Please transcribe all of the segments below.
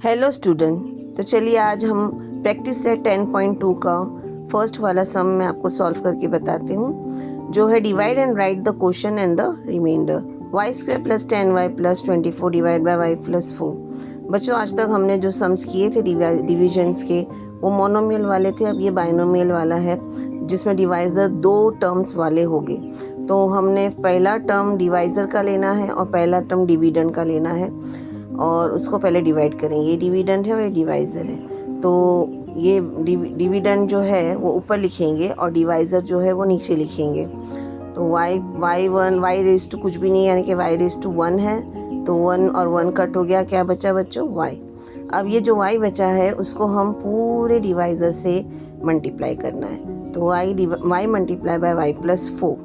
Hello student, तो चलिए आज हम प्रैक्टिस सेट 10.2 का फर्स्ट वाला सम मैं आपको सॉल्व करके बताती हूँ, जो है divide and write the question and the reminder y² + 10y + 24 divide by y + 4। बच्चों, आज तक हमने जो सम्स किए थे डिविजन्स के, वो मोनोमियल वाले थे। अब ये बाइनोमियल वाला है जिसमें डिवाइज़र दो टर्म्स वाले हो गए। तो हमने पहला टर्म डिवाइज़र का लेना है और पहला टर्म डिविडेंड का लेना है और उसको पहले डिवाइड करेंगे। ये डिविडेंड है और ये डिवाइज़र है। तो ये डिविडेंड जो है वो ऊपर लिखेंगे और डिवाइज़र जो है वो नीचे लिखेंगे। तो y1 y रेज़ टू कुछ भी नहीं, यानी कि y रेज़ टू 1 है। तो 1 और 1 कट हो गया, क्या बचा बच्चों? y। अब ये जो y बचा है उसको हम पूरे डिवाइज़र से मल्टीप्लाई करना है। तो y मल्टीप्लाई बाय y + 4।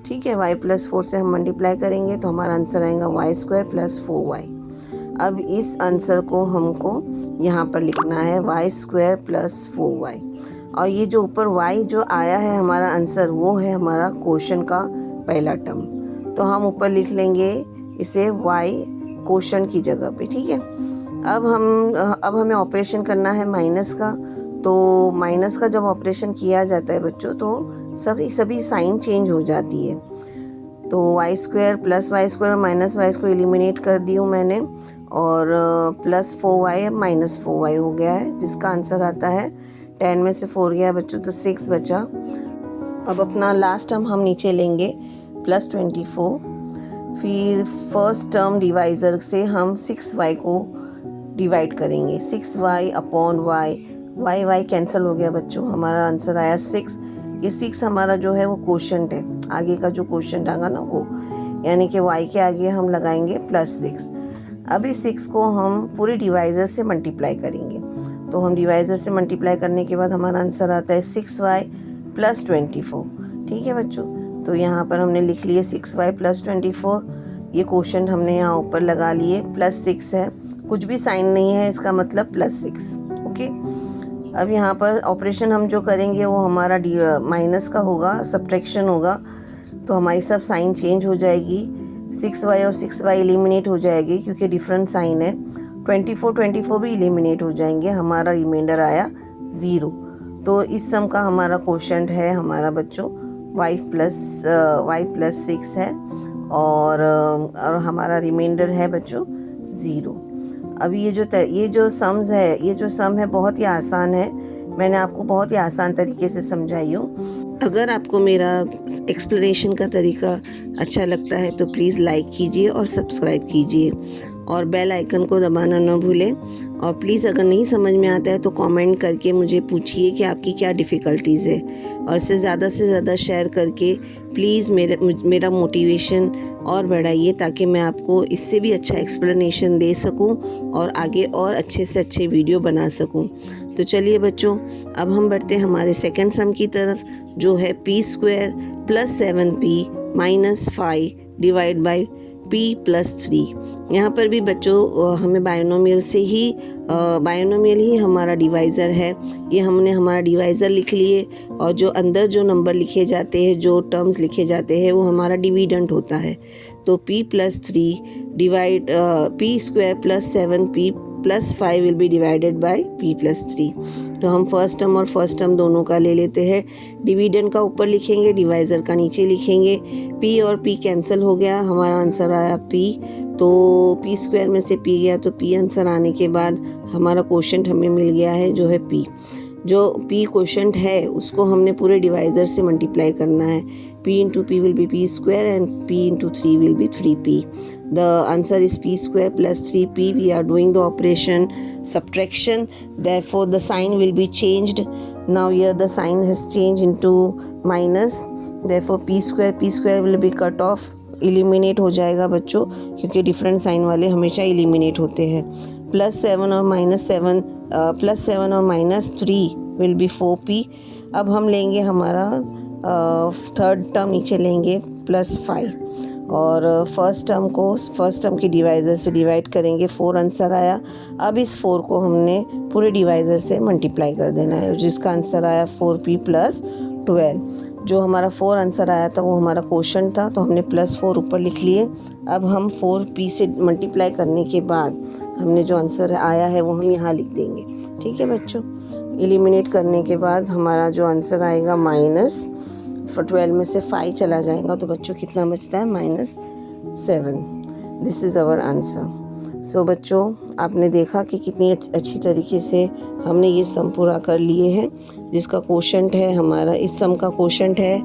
ठीक है, y + 4 से हम मल्टीप्लाई करेंगे तो हमारा आंसर आएगा y² + 4y। अब इस आंसर को हमको यहाँ पर लिखना है y² + 4y। और ये जो ऊपर y जो आया है हमारा आंसर, वो है हमारा क्वोशंट का पहला टर्म। तो हम ऊपर लिख लेंगे इसे y क्वोशंट की जगह पे। ठीक है, अब हमें ऑपरेशन करना है माइनस का। तो माइनस का जब ऑपरेशन किया जाता है बच्चों, तो सभी साइन चेंज हो जाती है। तो y² + y² और माइनस y को एलिमिनेट कर दी हूँ मैंने, और +4y -4y हो गया है, जिसका आंसर आता है 10 में से 4 गया बच्चों तो 6 बचा। अब अपना लास्ट टर्म हम नीचे लेंगे +24। फिर फर्स्ट टर्म डिवाइज़र से हम 6y को डिवाइड करेंगे। 6y अपॉन y कैंसिल हो गया बच्चों, हमारा आंसर आया 6। ये 6 हमारा जो है वो क्वोशंट है, आगे का जो क्वोशंट आएगा ना वो, यानी कि y के आगे हम लगाएंगे +6। अब इस 6 को हम पूरे डिवाइज़र से मल्टीप्लाई करेंगे। तो हम डिवाइज़र से मल्टीप्लाई करने के बाद हमारा आंसर आता है 6y + 24। ठीक है बच्चों, तो यहाँ पर हमने लिख लिए 6y + 24। ये क्वोशंट हमने यहाँ ऊपर लगा लिए, +6 है, कुछ भी साइन नहीं है, इसका मतलब +6। ओके, अब यहाँ पर ऑपरेशन हम जो करेंगे वो हमारा माइनस का होगा, सब्ट्रैक्शन होगा। तो हमारी सब साइन चेंज हो जाएगी, 6y और 6y एलिमिनेट हो जाएगी क्योंकि डिफरेंट साइन है। 24 भी एलिमिनेट हो जाएंगे, हमारा रिमाइंडर आया 0। तो इस सम का हमारा क्वोशंट है हमारा बच्चों y + 6 है, और हमारा रिमाइंडर है बच्चों 0। अब ये जो सम है बहुत ही आसान है, मैंने आपको बहुत ही आसान तरीके से समझाई हूँ। अगर आपको मेरा एक्सप्लेनेशन का तरीका अच्छा लगता है तो प्लीज़ लाइक कीजिए और सब्सक्राइब कीजिए और बेल आइकन को दबाना ना भूलें। और प्लीज़ अगर नहीं समझ में आता है तो कमेंट करके मुझे पूछिए कि आपकी क्या डिफ़िकल्टीज़ है, और इसे ज़्यादा से ज़्यादा शेयर करके प्लीज़ मेरा मोटिवेशन और बढ़ाइए, ताकि मैं आपको इससे भी अच्छा एक्सप्लेनेशन दे सकूं और आगे और अच्छे से अच्छे वीडियो बना सकूं। तो चलिए बच्चों, अब हम बढ़ते हैं हमारे सेकंड सम की तरफ, जो है p² + 7p - 5 divide by p + 3। यहाँ पर भी बच्चों हमें बाइनोमियल ही हमारा डिवाइज़र है। ये हमने हमारा डिवाइज़र लिख लिए, और जो अंदर जो नंबर लिखे जाते हैं, जो टर्म्स लिखे जाते हैं, वो हमारा डिविडेंड होता है। तो p + 3 divide p² + 7p + 5 will be divided by p + 3। तो हम फर्स्ट टर्म दोनों का ले लेते हैं। डिविडेंड का ऊपर लिखेंगे, डिवाइज़र का नीचे लिखेंगे। p और p कैंसिल हो गया, हमारा आंसर आया p। तो p² में से p गया, तो p आंसर आने के बाद हमारा क्वोशंट हमें मिल गया है जो है p। जो p क्वोशंट है उसको हमने पूरे डिवाइज़र से मल्टीप्लाई करना है। p × p will be p² and p × 3 will be 3p. The answer is p² + 3p. We are doing the operation subtraction, therefore the sign will be changed. Now here the sign has changed into minus, therefore p² will be cut off, eliminate हो जाएगा बच्चों, क्योंकि different sign वाले हमेशा eliminate होते हैं। +7 और -3 will be 4p। अब हम लेंगे हमारा थर्ड टर्म नीचे लेंगे +5, और फर्स्ट टर्म की डिवाइज़र से डिवाइड करेंगे, 4 आंसर आया। अब इस 4 को हमने पूरे डिवाइज़र से मल्टीप्लाई कर देना है, जिसका आंसर आया 4p + 12। जो हमारा 4 आंसर आया था वो हमारा क्वोशंट था, तो हमने +4 ऊपर लिख लिए। अब हम 4p से मल्टीप्लाई करने के बाद हमने जो आंसर आया है वो हम यहाँ लिख देंगे। ठीक है बच्चों, एलिमिनेट करने के बाद हमारा जो आंसर आएगा -12 में से 5 चला जाएगा, तो बच्चों कितना बचता है -7। This is our answer. So बच्चों, आपने देखा कि कितनी अच्छी तरीके से हमने ये सम पूरा कर लिए हैं, जिसका क्वोशंट है हमारा, इस सम का क्वोशंट है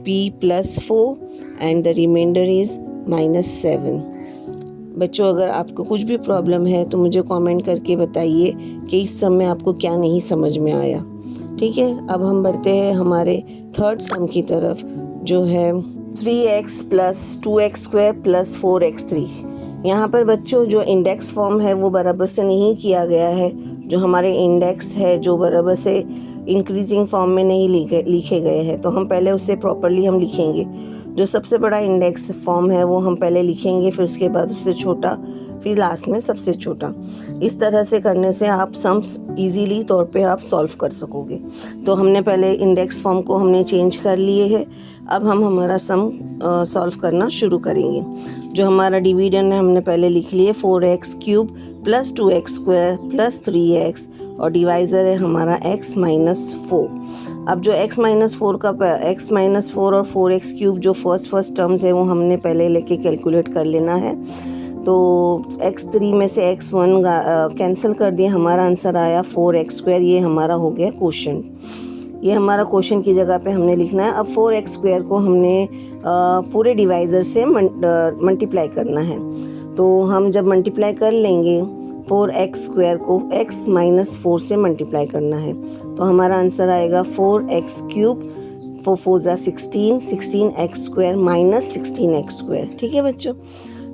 p + 4 and the reminder is -7। बच्चों, अगर आपको कुछ भी प्रॉब्लम है तो मुझे कमेंट करके बताइए कि इस सम में आपको क्या नहीं समझ में आया। ठीक है, अब हम बढ़ते हैं हमारे थर्ड सम की तरफ, जो है 3x + 2x² + 4x3। यहाँ पर बच्चों जो इंडेक्स फॉर्म है वो बराबर से नहीं किया गया है। जो हमारे इंडेक्स है जो बराबर से इंक्रीजिंग फॉर्म में नहीं लिखे गए हैं, तो हम पहले उसे प्रॉपरली हम लिखेंगे। जो सबसे बड़ा इंडेक्स फॉर्म है वो हम पहले लिखेंगे, फिर उसके बाद उससे छोटा, फिर लास्ट में सबसे छोटा। इस तरह से करने से आप सम्स इजीली तौर पे आप सॉल्व कर सकोगे। तो हमने पहले इंडेक्स फॉर्म को हमने चेंज कर लिए है। अब हम हमारा सम सॉल्व करना शुरू करेंगे। जो हमारा डिवीजन है हमने पहले लिख लिए 4x³ + 2x² + 3x, और डिवाइज़र है हमारा x - 4। अब जो x - 4 का x - 4 और 4x³ जो फर्स्ट टर्म्स है वो हमने पहले लेके कैलकुलेट कर लेना है। तो x3 में से x1 कैंसिल कर दिया, हमारा आंसर आया 4x²। ये हमारा हो गया क्वोशंट। ये हमारा क्वोशंट की जगह पे हमने लिखना है। अब 4x² को हमने पूरे डिवाइज़र से मल्टीप्लाई करना है। तो हम जब मल्टीप्लाई कर लेंगे 4x² को x - 4 से मल्टीप्लाई करना है, तो हमारा आंसर आएगा 4x³, 4 4 = 16, 16x² - 16x²। ठीक है बच्चों,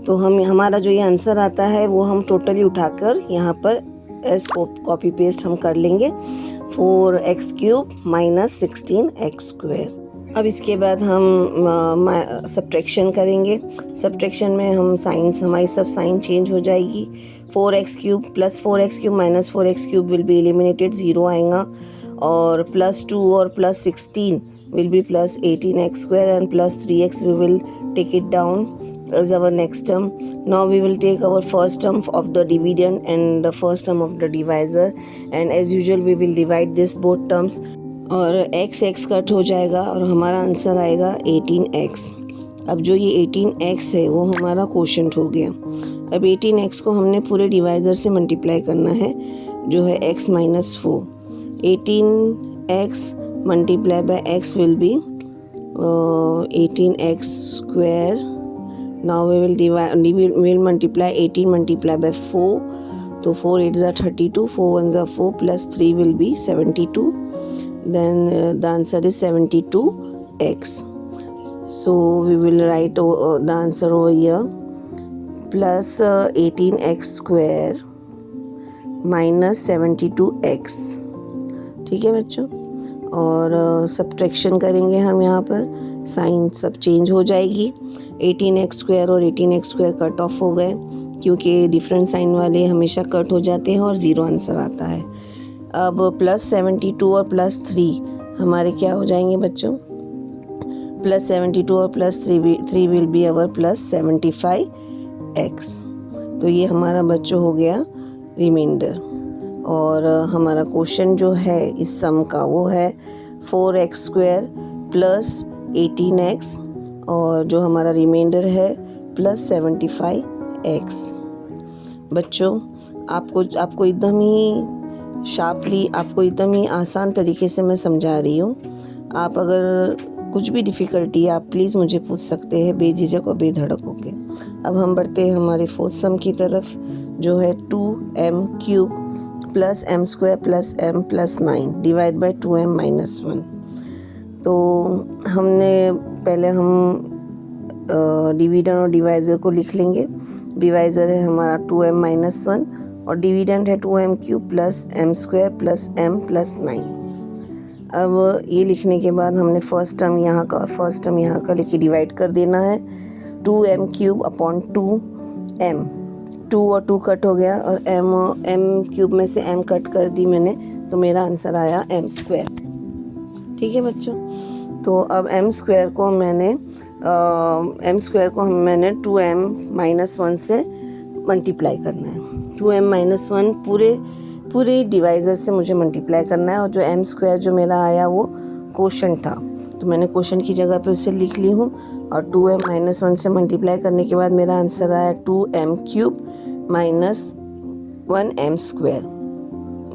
तो हमारा जो ये आंसर आता है वो हम टोटली उठाकर यहाँ पर एज कॉपी पेस्ट हम कर लेंगे, 4x³ - 16x²। अब इसके बाद हम सब्ट्रैक्शन करेंगे। सब्ट्रैक्शन में हम साइंस, हमारी सब साइन चेंज हो जाएगी। 4x³ + 4x³ - 4x³ will be eliminated, 0 आएगा, और +2 और +16 will be +18x² and +3x we will take it down as our next term. Now we will take our first term of the dividend and the first term of the divisor, and as usual we will divide this both terms, और x cut हो जाएगा और हमारा answer आएगा 18x। अब जो ये 18x है वो हमारा क्वोशंट हो गया। अब 18x को हमने पूरे डिवाइज़र से मल्टीप्लाई करना है, जो है x - 4। 18x multiplied by x will be 18x². Now we will multiply 18 multiplied by 4. So 4 8s are 32, 4 1s are 4, plus 3 will be 72. Then the answer is 72x. So we will write the answer over here, plus 18x² minus 72x. ठीक है बच्चों, और subtraction करेंगे हम। यहाँ पर sign सब change हो जाएगी। 18x² और 18x² कट ऑफ हो गए, क्योंकि डिफरेंट साइन वाले हमेशा कट हो जाते हैं और 0 आंसर आता है। अब प्लस 72 और प्लस 3 हमारे क्या हो जाएंगे बच्चों? प्लस 72 और plus 3 will be our plus 75x। तो ये हमारा बच्चों हो गया रिमाइंडर। और हमारा क्वेश्चन जो है इस सम का वो है 4x² प्लस 18x, और जो हमारा रिमाइंडर है प्लस 75x। बच्चों, आपको एकदम ही शार्पली, आपको एकदम ही आसान तरीके से मैं समझा रही हूँ। आप अगर कुछ भी डिफ़िकल्टी है आप प्लीज़ मुझे पूछ सकते हैं बेझिझक और बेधड़क होके। अब हम बढ़ते हैं हमारे फोर्थ सम की तरफ, जो है 2m³ plus m² plus m plus 9 divide by 2m minus 1। तो हमने पहले डिवीडेंड और डिवाइज़र को लिख लेंगे। डिवाइज़र है हमारा 2m माइनस 1 और डिविडेंड है 2m³ plus m² plus m plus 9। अब ये लिखने के बाद हमने फर्स्ट टर्म यहाँ का और फर्स्ट टर्म यहाँ का लेके डिवाइड कर देना है। 2m³ अपॉन 2m, 2 और 2 कट हो गया और m³ में से m कट कर दी मैंने, तो मेरा आंसर आया m²। ठीक है बच्चों, तो अब m स्क्वायर को मैंने 2m-1 से मल्टीप्लाई करना है। 2m-1 पूरे डिवाइज़र से मुझे मल्टीप्लाई करना है, और जो m स्क्वायर जो मेरा आया वो कोशेंट था, तो मैंने कोशेंट की जगह पे उसे लिख ली हूँ। और 2m-1 से मल्टीप्लाई करने के बाद मेरा आंसर आया 2m³ - 1m स्क्वायर।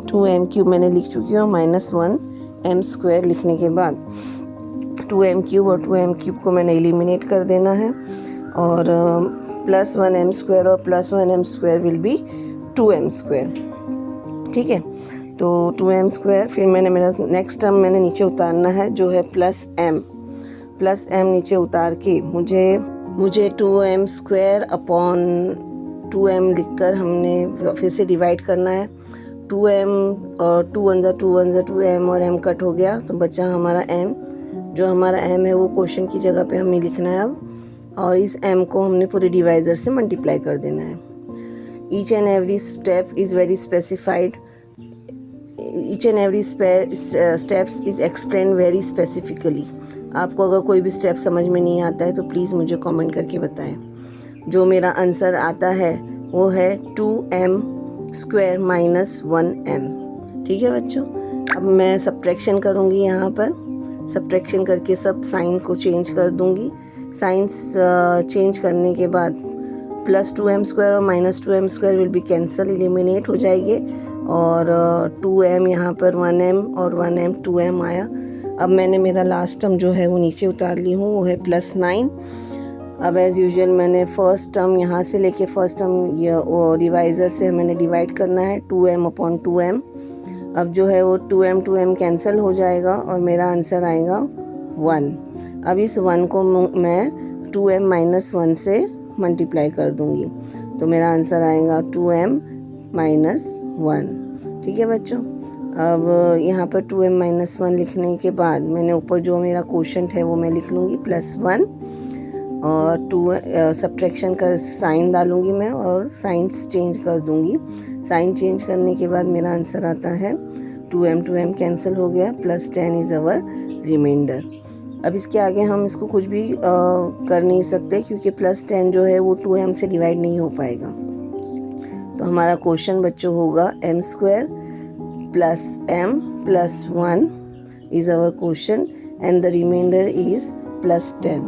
2m³ मैंने लिख चुकी हूँ, -1m स्क्वायर लिखने के बाद 2m³ और 2m³ को मैंने एलिमिनेट कर देना है, और +1m स्क्वायर और +1m square will be 2m square. ठीक है, तो 2m स्क्वायर, फिर मैंने मेरा नेक्स्ट टर्म मैंने नीचे उतारना है जो है +m नीचे उतार के मुझे 2m स्क्वायर अपॉन 2m लिखकर हमने फिर से डिवाइड करना है। 2m और 2 1 2m और m कट हो गया, तो बचा हमारा m। जो हमारा m है वो क्वेश्चन की जगह पे हमें लिखना है अब, और इस m को हमने पूरे डिवाइज़र से मल्टीप्लाई कर देना है। Each and every step is very specified, each and every steps is explain very specifically. आपको अगर कोई भी स्टेप समझ में नहीं आता है तो प्लीज़ मुझे कमेंट करके बताएं। जो मेरा आंसर आता है वो है 2m स्क्वायर -1m। ठीक है बच्चों, अब मैं सब्ट्रैक्शन करूँगी। यहाँ पर सब्ट्रैक्शन करके सब साइन को चेंज कर दूँगी। साइंस चेंज करने के बाद +2m स्क्वायर और -2m square will be cancel, eliminate हो जाएंगे, और 2m यहाँ पर 1m और 1m 2m आया। अब मैंने मेरा लास्ट टर्म जो है वो नीचे उतार ली हूँ, वो है +9। अब एज़ यूजुअल मैंने फर्स्ट टर्म यहाँ से लेके फर्स्ट टर्म डिवाइज़र से मैंने डिवाइड करना है 2m अपॉन 2m। अब जो है वो 2m कैंसिल हो जाएगा और मेरा आंसर आएगा 1। अब इस 1 को मैं 2m-1 से मल्टीप्लाई कर दूँगी, तो मेरा आंसर आएगा 2m-1। ठीक है बच्चों, अब यहाँ पर 2m-1 लिखने के बाद मैंने ऊपर जो मेरा क्वोशंट है वो मैं लिख लूँगी +1, और 2 सब्ट्रैक्शन का साइन डालूँगी मैं, और साइंस चेंज कर दूँगी। साइन चेंज करने के बाद मेरा आंसर आता है 2m कैंसिल हो गया, +10 इज़ अवर रिमाइंडर। अब इसके आगे हम इसको कुछ भी कर नहीं सकते, क्योंकि +10 जो है वो 2m से डिवाइड नहीं हो पाएगा। तो हमारा क्वेश्चन बच्चों होगा m square +m +1 is our question, and the reminder is +10।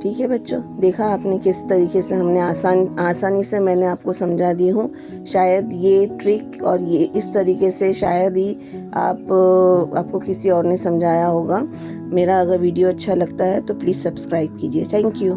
ठीक है बच्चों, देखा आपने किस तरीके से हमने आसानी से मैंने आपको समझा दी हूँ। शायद ये ट्रिक और ये इस तरीके से शायद ही आपको किसी और ने समझाया होगा। मेरा अगर वीडियो अच्छा लगता है तो प्लीज़ सब्सक्राइब कीजिए। Thank you.